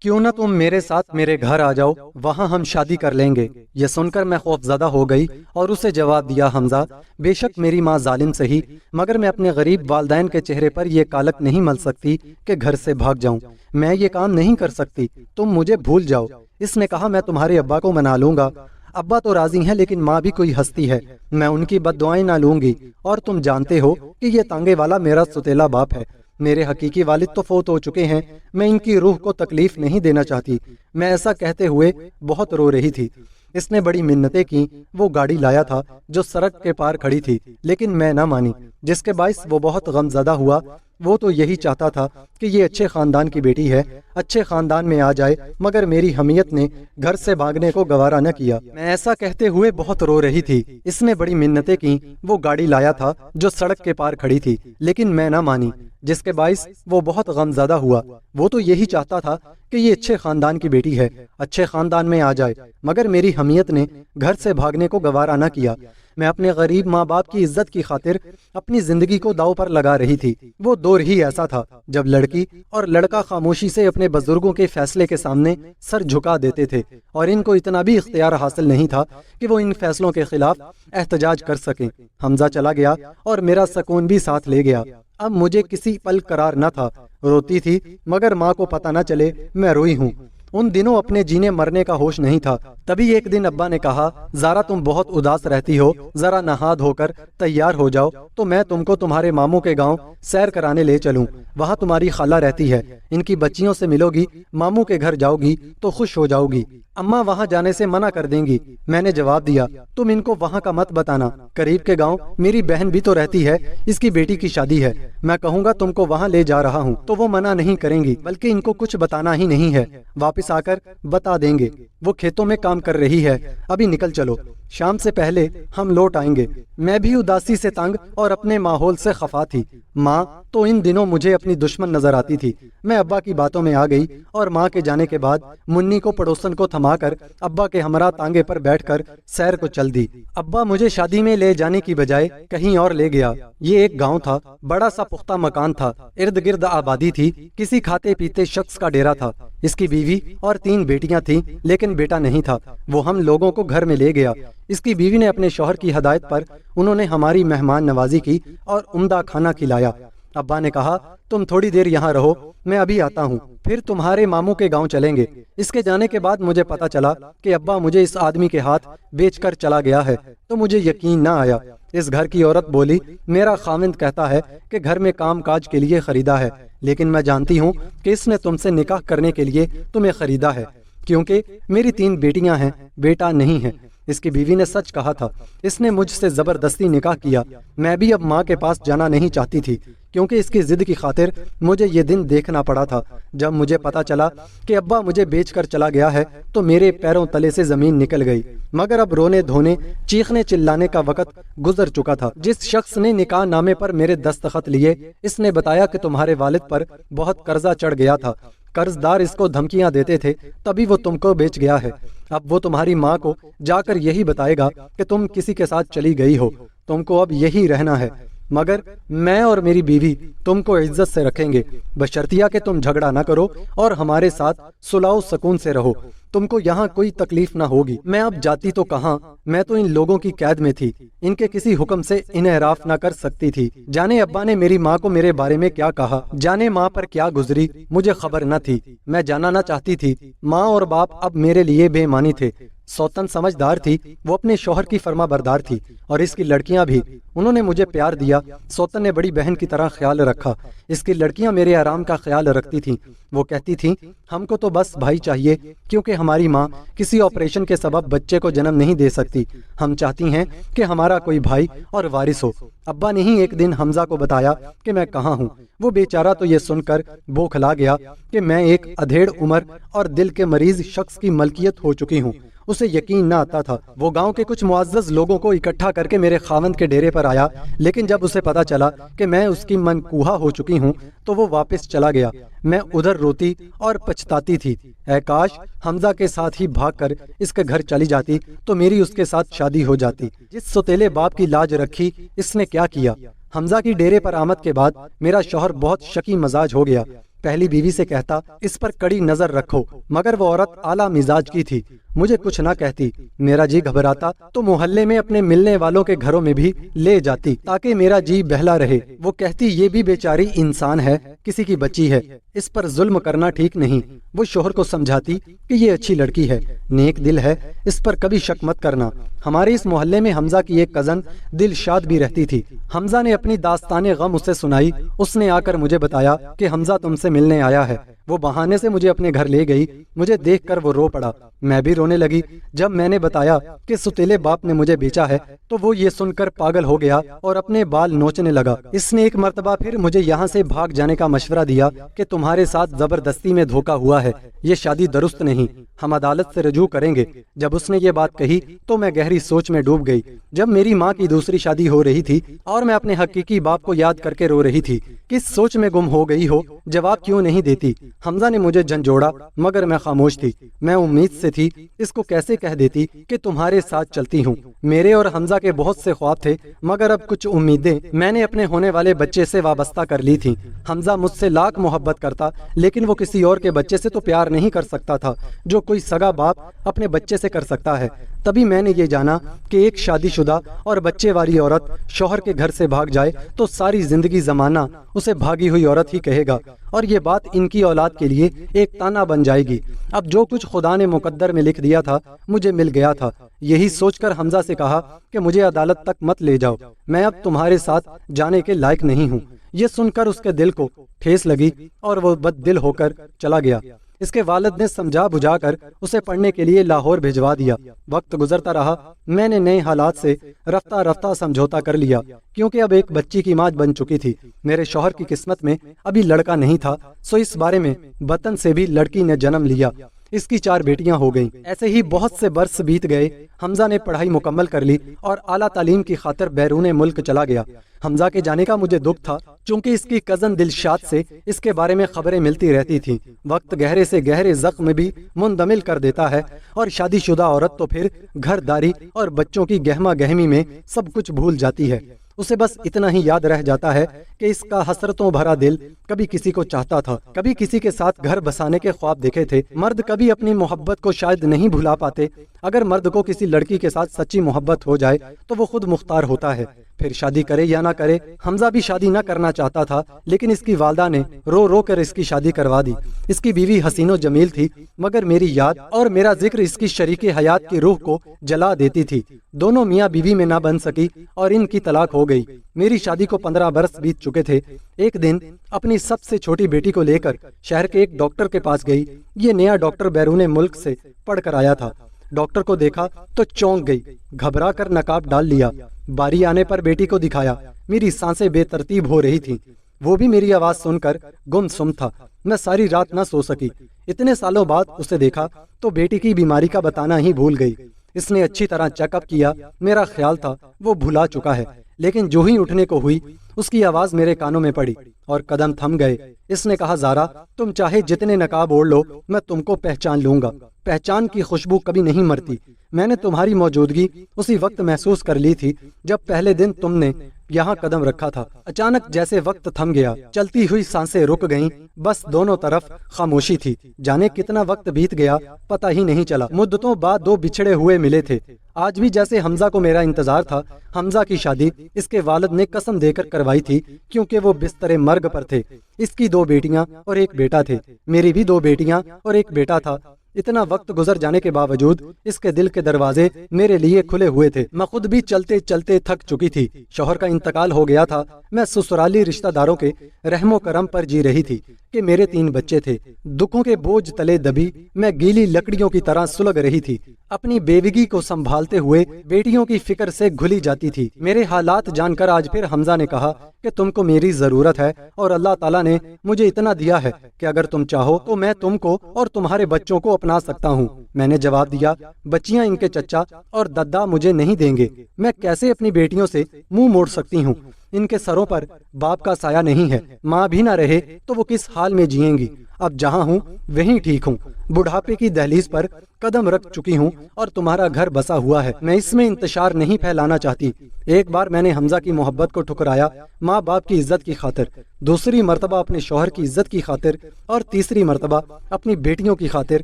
کیوں نہ تم میرے ساتھ میرے گھر آ جاؤ، وہاں ہم شادی کر لیں گے۔ یہ سن کر میں خوفزدہ ہو گئی اور اسے جواب دیا، حمزہ بے شک میری ماں ظالم سہی، مگر میں اپنے غریب والدین کے چہرے پر یہ کالک نہیں مل سکتی کہ گھر سے بھاگ جاؤں۔ میں یہ کام نہیں کر سکتی، تم مجھے بھول جاؤ۔ اس نے کہا میں تمہارے ابا کو منا لوں گا، ابا تو راضی ہیں لیکن ماں بھی کوئی ہستی ہے، میں ان کی بد دعائیں نہ لوں گی، اور تم جانتے ہو کہ یہ تانگے والا میرا ستیلا باپ ہے، میرے حقیقی والد تو فوت ہو چکے ہیں، میں ان کی روح کو تکلیف نہیں دینا چاہتی۔ میں ایسا کہتے ہوئے بہت رو رہی تھی۔ اس نے بڑی منتیں کی، وہ گاڑی لایا تھا جو سڑک کے پار کھڑی تھی، لیکن میں نہ مانی، جس کے باعث وہ بہت غم زدہ ہوا۔ وہ تو یہی چاہتا تھا کہ یہ اچھے خاندان کی بیٹی ہے، اچھے خاندان میں آ جائے، مگر میری حمیت نے گھر سے بھاگنے کو گوارا نہ کیا۔ میں ایسا کہتے ہوئے بہت رو رہی تھی۔ اس نے بڑی منتیں کی، وہ گاڑی لایا تھا جو سڑک کے پار کھڑی تھی، لیکن میں نہ مانی، جس کے باعث وہ بہت غم زدہ ہوا۔ وہ تو یہی چاہتا تھا کہ یہ اچھے خاندان کی بیٹی ہے، اچھے خاندان میں آ جائے، مگر میری حمیت نے گھر سے بھاگنے کو گوارا نہ کیا۔ میں اپنے غریب ماں باپ کی عزت کی خاطر اپنی زندگی کو داؤ پر لگا رہی تھی۔ وہ دور ہی ایسا تھا جب لڑکی اور لڑکا خاموشی سے اپنے بزرگوں کے فیصلے کے سامنے سر جھکا دیتے تھے، اور ان کو اتنا بھی اختیار حاصل نہیں تھا کہ وہ ان فیصلوں کے خلاف احتجاج کر سکیں۔ حمزہ چلا گیا اور میرا سکون بھی ساتھ لے گیا۔ اب مجھے کسی پل قرار نہ تھا، روتی تھی مگر ماں کو پتہ نہ چلے میں روئی ہوں۔ ان دنوں اپنے جینے مرنے کا ہوش نہیں تھا۔ تبھی ایک دن ابا نے کہا، زارا تم بہت اداس رہتی ہو، ذرا نہا دھو کر تیار ہو جاؤ تو میں تم کو تمہارے ماموں کے گاؤں سیر کرانے لے چلوں، وہاں تمہاری خالہ رہتی ہے، ان کی بچیوں سے ملو گی، ماموں کے گھر جاؤ گی تو خوش ہو جاؤ گی، اماں وہاں جانے سے منع کر دیں گی۔ میں نے جواب دیا، تم ان کو وہاں کا مت بتانا، قریب کے گاؤں میری بہن بھی تو رہتی ہے، اس کی بیٹی کی شادی ہے، میں کہوں گا تم کو وہاں لے جا رہا ہوں تو وہ منع نہیں کریں گی، بلکہ ان کو کچھ بتانا ہی نہیں ہے، واپس آ کر بتا دیں گے، وہ کھیتوں میں کام کر رہی ہے، ابھی نکل چلو، شام سے پہلے ہم لوٹ آئیں گے۔ میں بھی اداسی سے تنگ اور اپنے ماحول سے خفا تھی۔ ماں تو ان دنوں مجھے اپنی دشمن نظر آتی تھی۔ میں ابا کی باتوں میں آ گئی اور ماں کے جانے کے بعد منی کو پڑوسن کو تھما کر ابا کے ہمراہ تانگے پر بیٹھ کر سیر کو چل دی۔ ابا مجھے شادی میں لے جانے کی بجائے کہیں اور لے گیا۔ یہ ایک گاؤں تھا، بڑا سا پختہ مکان تھا، ارد گرد آبادی تھی، کسی کھاتے پیتے شخص کا ڈیرا تھا۔ اس کی بیوی اور 3 بیٹیاں تھیں، لیکن بیٹا نہیں تھا۔ وہ ہم لوگوں کو گھر میں لے گیا۔ اس کی بیوی نے اپنے شوہر کی ہدایت پر انہوں نے ہماری مہمان نوازی کی اور عمدہ کھانا کھلایا۔ ابا نے کہا، تم تھوڑی دیر یہاں رہو، میں ابھی آتا ہوں، پھر تمہارے ماموں کے گاؤں چلیں گے۔ اس کے جانے کے بعد مجھے پتا چلا کہ ابا مجھے اس آدمی کے ہاتھ بیچ کر چلا گیا ہے، تو مجھے یقین نہ آیا۔ اس گھر کی عورت بولی، میرا خاوند کہتا ہے کہ گھر میں کام کاج کے لیے خریدا ہے، لیکن میں جانتی ہوں کہ اس نے تم سے نکاح کرنے کے لیے تمہیں خریدا ہے، کیونکہ میری 3 بیٹیاں ہیں، بیٹا نہیں ہے۔ اس کی بیوی نے سچ کہا تھا، اس نے مجھ سے زبردستی نکاح کیا۔ میں بھی اب ماں کے پاس جانا نہیں چاہتی تھی، کیونکہ اس کی ضد کی خاطر مجھے یہ دن دیکھنا پڑا تھا جب مجھے پتا چلا کہ ابا مجھے بیچ کر چلا گیا ہے، تو میرے پیروں تلے سے زمین نکل گئی۔ مگر اب رونے دھونے چیخنے چلانے کا وقت گزر چکا تھا۔ جس شخص نے نکاح نامے پر میرے دستخط لیے، اس نے بتایا کہ تمہارے والد پر بہت قرضہ چڑھ گیا تھا، قرض دار اس کو دھمکیاں دیتے تھے، تبھی وہ تم کو بیچ گیا ہے۔ اب وہ تمہاری ماں کو جا کر یہی بتائے گا کہ تم کسی کے ساتھ چلی گئی ہو، تم کو اب یہی رہنا ہے، مگر میں اور میری بیوی تم کو عزت سے رکھیں گے، بشرطیہ کہ تم جھگڑا نہ کرو اور ہمارے ساتھ صلح و سکون سے رہو، تم کو یہاں کوئی تکلیف نہ ہوگی۔ میں اب جاتی تو کہاں، میں تو ان لوگوں کی قید میں تھی، ان کے کسی حکم سے انحراف نہ کر سکتی تھی۔ جانے ابا نے میری ماں کو میرے بارے میں کیا کہا، جانے ماں پر کیا گزری، مجھے خبر نہ تھی، میں جانا نہ چاہتی تھی۔ ماں اور باپ اب میرے لیے بے معنی تھے۔ سوتن سمجھدار تھی، وہ اپنے شوہر کی فرما بردار تھی، اور اس کی لڑکیاں بھی، انہوں نے مجھے پیار دیا۔ سوتن نے بڑی بہن کی طرح خیال رکھا۔ اس کی لڑکیاں میرے آرام کا خیال رکھتی تھیں۔ وہ کہتی تھیں، ہم کو تو بس بھائی چاہیے، کیونکہ ہماری ماں کسی آپریشن کے سبب بچے کو جنم نہیں دے سکتی، ہم چاہتی ہیں کہ ہمارا کوئی بھائی اور وارث ہو۔ ابا نے ہی ایک دن حمزہ کو بتایا کہ میں کہاں ہوں۔ وہ بیچارہ تو یہ سن کر بوکھلا گیا کہ میں ایک ادھیڑ عمر اور دل کے مریض شخص کی ملکیت ہو چکی ہوں۔ اسے یقین نہ آتا تھا۔ وہ گاؤں کے کچھ معزز لوگوں کو اکٹھا کر کے میرے خاوند کے ڈیرے پر آیا، لیکن جب اسے پتا چلا کہ میں اس کی منکوہا ہو چکی ہوں تو وہ واپس چلا گیا۔ میں ادھر روتی اور پچھتاتی تھی، اے کاش حمزہ کے ساتھ ہی بھاگ کر اس کے گھر چلی جاتی تو میری اس کے ساتھ شادی ہو جاتی۔ جس ستیلے باپ کی لاج رکھی، اس نے کیا کیا۔ حمزہ کی ڈیرے پر آمد کے بعد میرا شوہر بہت شکی مزاج ہو گیا۔ پہلی بیوی سے کہتا اس پر کڑی نظر رکھو، مگر وہ عورت اعلیٰ مزاج کی تھی، مجھے کچھ نہ کہتی۔ میرا جی گھبراتا تو محلے میں اپنے ملنے والوں کے گھروں میں بھی لے جاتی تاکہ میرا جی بہلا رہے۔ وہ کہتی یہ بھی بیچاری انسان ہے، کسی کی بچی ہے، اس پر ظلم کرنا ٹھیک نہیں۔ وہ شوہر کو سمجھاتی کہ یہ اچھی لڑکی ہے، نیک دل ہے، اس پر کبھی شک مت کرنا۔ ہمارے اس محلے میں حمزہ کی ایک کزن دلشاد بھی رہتی تھی۔ حمزہ نے اپنی داستان غم اسے سنائی۔ اس نے آ کر مجھے بتایا کہ حمزہ تم سے ملنے آیا ہے۔ وہ بہانے سے مجھے اپنے گھر لے گئی۔ مجھے دیکھ کر وہ رو پڑا، میں بھی رونے لگی۔ جب میں نے بتایا کہ ستیلے باپ نے مجھے بیچا ہے تو وہ یہ سن کر پاگل ہو گیا اور اپنے بال نوچنے لگا۔ اس نے ایک مرتبہ پھر مجھے یہاں سے بھاگ جانے کا مشورہ دیا کہ تمہارے ساتھ زبردستی میں دھوکا ہوا ہے، یہ شادی درست نہیں، ہم عدالت سے رجوع کریں گے۔ جب اس نے یہ بات کہی تو میں گہری سوچ میں ڈوب گئی۔ جب میری ماں کی دوسری شادی ہو رہی تھی اور میں اپنے حقیقی باپ کو یاد کر کے رو رہی تھی، کس سوچ میں گم ہو گئی ہو، جواب کیوں نہیں دیتی؟ حمزہ نے مجھے جھنجھوڑا مگر میں خاموش تھی۔ میں امید سے تھی اس کو کیسے کہہ دیتی کہ تمہارے ساتھ چلتی ہوں۔ میرے اور حمزہ کے بہت سے خواب تھے مگر اب کچھ امیدیں میں نے اپنے ہونے والے بچے سے وابستہ کر لی تھیں۔ حمزہ مجھ سے لاکھ محبت کرتا لیکن وہ کسی اور کے بچے سے تو پیار نہیں کر سکتا تھا جو کوئی سگا باپ اپنے بچے سے کر سکتا ہے۔ تبھی میں نے یہ جانا کہ ایک شادی شدہ اور بچے والی عورت شوہر کے گھر سے بھاگ جائے تو ساری زندگی زمانہ اسے بھاگی ہوئی عورت ہی کہے گا اور یہ بات ان کی اولاد کے لیے ایک تانا بن جائے گی۔ اب جو کچھ خدا نے مقدر میں لکھ دیا تھا مجھے مل گیا تھا۔ یہی سوچ کر حمزہ سے کہا کہ مجھے عدالت تک مت لے جاؤ، میں اب تمہارے ساتھ جانے کے لائق نہیں ہوں۔ یہ سن کر اس کے دل کو ٹھیس لگی اور وہ بد دل ہو کر چلا گیا۔ اس کے والد نے سمجھا بجھا کر اسے پڑھنے کے لیے لاہور بھجوا دیا۔ وقت گزرتا رہا، میں نے نئے حالات سے رفتہ رفتہ سمجھوتا کر لیا کیونکہ اب ایک بچی کی ماں بن چکی تھی۔ میرے شوہر کی قسمت میں ابھی لڑکا نہیں تھا، سو اس بارے میں وطن سے بھی لڑکی نے جنم لیا۔ اس کی 4 بیٹیاں ہو گئیں۔ ایسے ہی بہت سے برس بیت گئے۔ حمزہ نے پڑھائی مکمل کر لی اور اعلیٰ تعلیم کی خاطر بیرون ملک چلا گیا۔ حمزہ کے جانے کا مجھے دکھ تھا چونکہ اس کی کزن دلشاد سے اس کے بارے میں خبریں ملتی رہتی تھیں۔ وقت گہرے سے گہرے زخم بھی مندمل کر دیتا ہے اور شادی شدہ عورت تو پھر گھر داری اور بچوں کی گہما گہمی میں سب کچھ بھول جاتی ہے۔ اسے بس اتنا ہی یاد رہ جاتا ہے کہ اس کا حسرتوں بھرا دل کبھی کسی کو چاہتا تھا، کبھی کسی کے ساتھ گھر بسانے کے خواب دیکھے تھے۔ مرد کبھی اپنی محبت کو شاید نہیں بھلا پاتے۔ اگر مرد کو کسی لڑکی کے ساتھ سچی محبت ہو جائے تو وہ خود مختار ہوتا ہے، پھر شادی کرے یا نہ کرے۔ حمزہ بھی شادی نہ کرنا چاہتا تھا لیکن اس کی والدہ نے رو رو کر اس کی شادی کروا دی۔ اس کی بیوی حسین و جمیل تھی مگر میری یاد اور میرا ذکر اس کی شریک حیات کی روح کو جلا دیتی تھی۔ دونوں میاں بیوی میں نہ بن سکی اور ان کی طلاق ہو گئی۔ میری شادی کو 15 برس بیت چکے تھے۔ ایک دن اپنی سب سے چھوٹی بیٹی کو لے کر شہر کے ایک ڈاکٹر کے پاس گئی۔ یہ نیا ڈاکٹر بیرون ملک سے پڑھ کر آیا تھا۔ ڈاکٹر کو دیکھا تو چونک گئی، گھبرا کر نقاب ڈال لیا۔ باری آنے پر بیٹی کو دکھایا۔ میری سانسیں بے ترتیب ہو رہی تھیں۔ وہ بھی میری آواز سن کر گم سم تھا۔ میں ساری رات نہ سو سکی۔ اتنے سالوں بعد اسے دیکھا تو بیٹی کی بیماری کا بتانا ہی بھول گئی۔ اس نے اچھی طرح چیک اپ کیا۔ میرا خیال تھا وہ بھلا چکا ہے لیکن جو ہی اٹھنے کو ہوئی اس کی آواز میرے کانوں میں پڑی اور قدم تھم گئے۔ اس نے کہا زارا تم چاہے جتنے نقاب اوڑھ لو میں تم کو پہچان لوں گا۔ پہچان کی خوشبو کبھی نہیں مرتی۔ میں نے تمہاری موجودگی اسی وقت محسوس کر لی تھی جب پہلے دن تم نے یہاں قدم رکھا تھا۔ اچانک جیسے وقت تھم گیا، چلتی ہوئی سانسیں رک گئیں، بس دونوں طرف خاموشی تھی۔ جانے کتنا وقت بیت گیا پتہ ہی نہیں چلا۔ مدتوں بعد 2 بچھڑے ہوئے ملے تھے۔ آج بھی جیسے حمزہ کو میرا انتظار تھا۔ حمزہ کی شادی اس کے والد نے قسم دے کر کروائی تھی کیونکہ وہ بستر مرگ پر تھے۔ اس کی 2 بیٹیاں اور ایک بیٹا تھے، میری بھی 2 بیٹیاں اور ایک بیٹا تھا۔ اتنا وقت گزر جانے کے باوجود اس کے دل کے دروازے میرے لیے کھلے ہوئے تھے۔ میں خود بھی چلتے چلتے تھک چکی تھی۔ شوہر کا انتقال ہو گیا تھا۔ میں سسرالی رشتہ داروں کے رحم و کرم پر جی رہی تھی کہ میرے 3 بچے تھے۔ دکھوں کے بوجھ تلے دبی میں گیلی لکڑیوں کی طرح سلگ رہی تھی۔ اپنی بیوگی کو سنبھالتے ہوئے بیٹیوں کی فکر سے گھلی جاتی تھی۔ میرے حالات جان کر آج پھر حمزہ نے کہا کہ تم کو میری ضرورت ہے اور اللہ تعالیٰ نے مجھے اتنا دیا ہے کہ اگر تم چاہو تو میں تم کو اور تمہارے بچوں کو اپنا سکتا ہوں۔ میں نے جواب دیا بچیاں ان کے چچا اور ددا مجھے نہیں دیں گے۔ میں کیسے اپنی بیٹیوں سے منہ موڑ سکتی ہوں؟ ان کے سروں پر باپ کا سایہ نہیں ہے۔ ماں بھی نہ رہے تو وہ کس حال میں جئیں گی؟ اب جہاں ہوں وہیں ٹھیک ہوں، بڑھاپے کی دہلیز پر قدم رکھ چکی ہوں اور تمہارا گھر بسا ہوا ہے۔ میں اس میں انتشار نہیں پھیلانا چاہتی۔ ایک بار میں نے حمزہ کی محبت کو ٹھکرایا، ماں باپ کی عزت کی خاطر، دوسری مرتبہ اپنے شوہر کی عزت کی خاطر، اور تیسری مرتبہ اپنی بیٹیوں کی خاطر،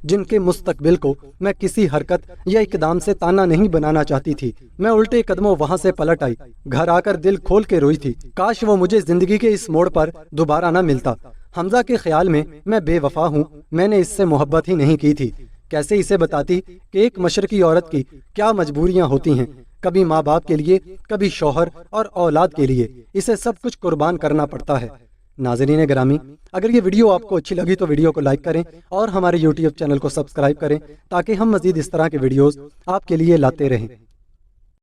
جن کے مستقبل کو میں کسی حرکت یا اقدام سے تانا نہیں بنانا چاہتی تھی۔ میں الٹے قدموں وہاں سے پلٹ آئی، گھر آ کر دل کھول کے روئی تھی۔ کاش وہ مجھے زندگی کے اس موڑ پر دوبارہ نہ ملتا۔ حمزہ کے خیال میں بے وفا ہوں، میں نے اس سے محبت ہی نہیں کی تھی۔ کیسے اسے بتاتی کہ ایک مشرقی عورت کی کیا مجبوریاں ہوتی ہیں، کبھی ماں باپ کے لیے، کبھی شوہر اور اولاد کے لیے، اسے سب کچھ قربان کرنا پڑتا ہے۔ ناظرین گرامی، اگر یہ ویڈیو آپ کو اچھی لگی تو ویڈیو کو لائک کریں اور ہمارے YouTube چینل کو سبسکرائب کریں تاکہ ہم مزید اس طرح کے ویڈیوز آپ کے لیے لاتے رہیں۔